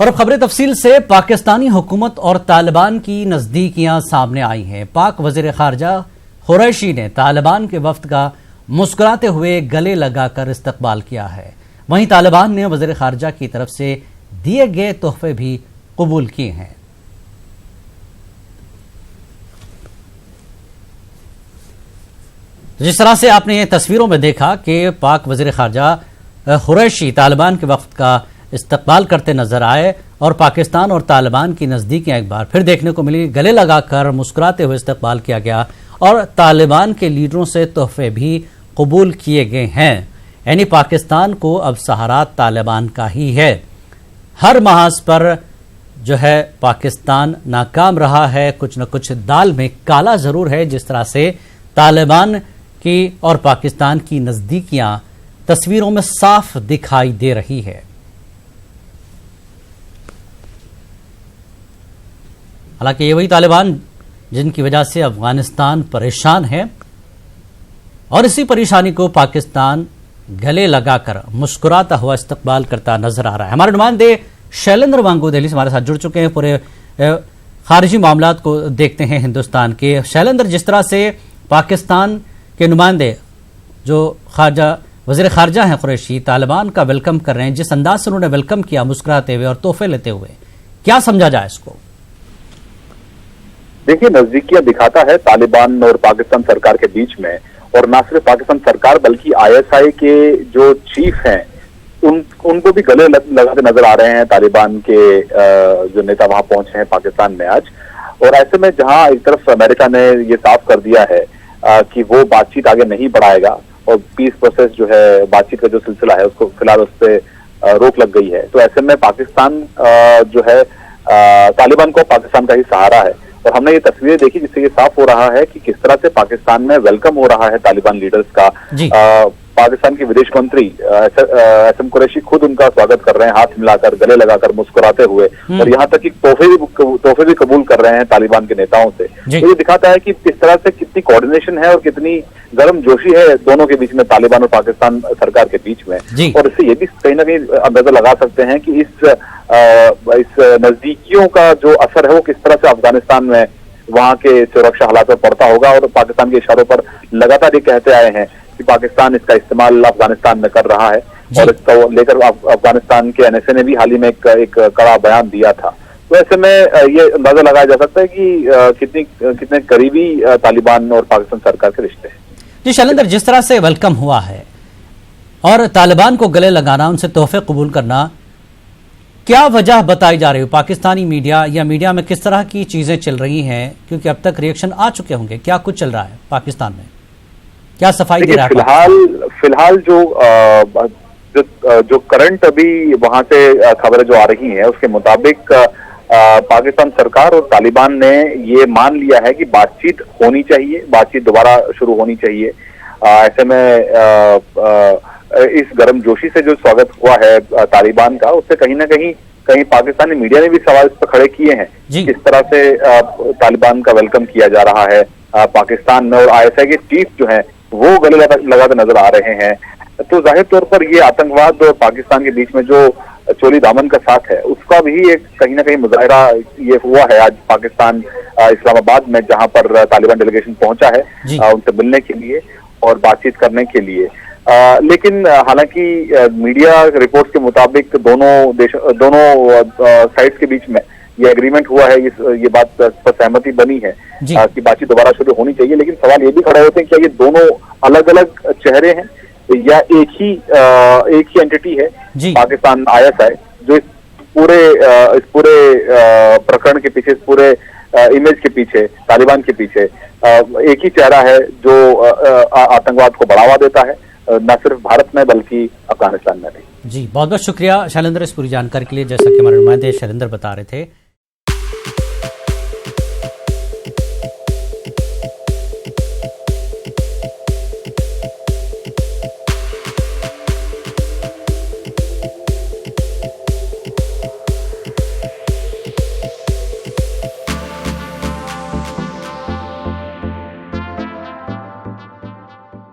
और अब खबरें तफसील से। पाकिस्तानी हुकूमत और तालिबान की नजदीकियां सामने आई हैं। पाक वजीर खारजा कुरैशी ने तालिबान के वफ्द का मुस्कुराते हुए गले लगाकर इस्तकबाल किया है। वहीं तालिबान ने वजीर खारजा की तरफ से दिए गए तोहफे भी कबूल किए हैं। जिस तरह से आपने ये तस्वीरों में देखा कि पाक वजीर खारजा कुरैशी तालिबान के वफ्द का इस्तकबाल करते नजर आए और पाकिस्तान और तालिबान की नज़दीकियां एक बार फिर देखने को मिली। गले लगाकर मुस्कुराते हुए इस्तकबाल किया गया और तालिबान के लीडरों से तोहफे भी कबूल किए गए हैं। यानी पाकिस्तान को अब सहारा तालिबान का ही है। हर महाज पर जो है पाकिस्तान नाकाम रहा है। कुछ न कुछ दाल में काला जरूर है। जिस तरह से तालिबान की और पाकिस्तान की नज़दीकियां तस्वीरों में साफ दिखाई दे रही है। हालांकि ये वही तालिबान जिनकी वजह से अफगानिस्तान परेशान है और इसी परेशानी को पाकिस्तान गले लगाकर मुस्कुराता हुआ इस्तकबाल करता नजर आ रहा है। हमारे नुमाइंदे शैलेंद्र वांगू दिल्ली से हमारे साथ जुड़ चुके हैं। पूरे खारिजी मामलात को देखते हैं हिंदुस्तान के। शैलेंद्र, जिस तरह से पाकिस्तान के नुमाइंदे जो वजीर खारजा हैं कुरैशी तालिबान का वेलकम कर रहे हैं, जिस अंदाज से उन्होंने वेलकम किया मुस्कुराते हुए और तोहफे लेते हुए, क्या समझा जाए इसको? देखिए, नजदीकियां दिखाता है तालिबान और पाकिस्तान सरकार के बीच में, और न सिर्फ पाकिस्तान सरकार बल्कि आईएसआई के जो चीफ हैं उनको भी गले लगाते नजर आ रहे हैं तालिबान के जो नेता वहां पहुंचे हैं पाकिस्तान में आज। और ऐसे में जहां एक तरफ अमेरिका ने ये साफ कर दिया है कि वो बातचीत आगे नहीं बढ़ाएगा और पीस प्रोसेस जो है, बातचीत का जो सिलसिला है उसको फिलहाल उस पर रोक लग गई है, तो ऐसे में पाकिस्तान जो है तालिबान को पाकिस्तान का ही सहारा है। और हमने ये तस्वीरें देखी जिससे ये साफ हो रहा है कि किस तरह से पाकिस्तान में वेलकम हो रहा है तालिबान लीडर्स का। पाकिस्तान के विदेश मंत्री एसएम कुरैशी खुद उनका स्वागत कर रहे हैं, हाथ मिलाकर, गले लगाकर, मुस्कुराते हुए, और यहाँ तक कि तोहफे भी कबूल कर रहे हैं तालिबान के नेताओं से। तो ये दिखाता है कि किस तरह से कितनी कोऑर्डिनेशन है और कितनी गर्मजोशी है दोनों के बीच में, तालिबान और पाकिस्तान सरकार के बीच में। और इससे ये भी कहीं ना कहीं अंदाजा लगा सकते हैं कि इस नजदीकियों का जो असर है वो किस तरह से अफगानिस्तान में वहां के सुरक्षा हालात पर पड़ता होगा। और पाकिस्तान के इशारों पर लगातार ये कहते आए हैं कि पाकिस्तान इसका इस्तेमाल अफगानिस्तान में कर रहा है, और इसको लेकर अफगानिस्तान के एनएसए ने भी हाल ही में एक कड़ा बयान दिया था। तो ऐसे में ये अंदाजा लगाया जा सकता है कि कितने करीबी तालिबान और पाकिस्तान सरकार के रिश्ते हैं। जी शैलेंद्र, जिस तरह से वेलकम हुआ है और तालिबान को गले लगाना, उनसे तोहफे कबूल करना, क्या वजह बताई जा रही है? पाकिस्तानी मीडिया या मीडिया में किस तरह की चीजें चल रही हैं? क्योंकि अब तक रिएक्शन आ चुके होंगे। क्या कुछ चल रहा है पाकिस्तान में? क्या सफाई दे रहा है? फिलहाल जो करंट अभी वहां से खबरें जो आ रही हैं उसके मुताबिक पाकिस्तान सरकार और तालिबान ने ये मान लिया है कि बातचीत होनी चाहिए, बातचीत दोबारा शुरू होनी चाहिए। ऐसे में इस गर्मजोशी से जो स्वागत हुआ है तालिबान का, उससे कहीं ना कहीं पाकिस्तानी मीडिया ने भी सवाल इस पर खड़े किए हैं किस तरह से तालिबान का वेलकम किया जा रहा है पाकिस्तान में, और आईएसआई के चीफ जो हैं वो गले लगाते नजर आ रहे हैं। तो जाहिर तौर पर ये आतंकवाद और पाकिस्तान के बीच में जो चोली दामन का साथ है उसका भी एक कहीं ना कहीं मुजाहिरा ये हुआ है आज पाकिस्तान इस्लामाबाद में, जहां पर तालिबान डेलीगेशन पहुंचा है उनसे मिलने के लिए और बातचीत करने के लिए। लेकिन हालांकि मीडिया रिपोर्ट्स के मुताबिक दोनों साइड्स के बीच में ये एग्रीमेंट हुआ है, ये बात पर सहमति बनी है कि बातचीत दोबारा शुरू होनी चाहिए। लेकिन सवाल ये भी खड़े होते हैं कि क्या ये दोनों अलग अलग चेहरे हैं या एक ही एंटिटी है, पाकिस्तान आईएसआई, जो इस पूरे प्रकरण के पीछे, इस पूरे इमेज के पीछे, तालिबान के पीछे एक ही चेहरा है जो आतंकवाद को बढ़ावा देता है, न सिर्फ भारत में बल्कि अफगानिस्तान में भी। जी बहुत बहुत शुक्रिया शैलेंद्र इस पूरी जानकारी के लिए। जैसा कि हमारे नुमाइंदे शैलेंद्र बता रहे थे।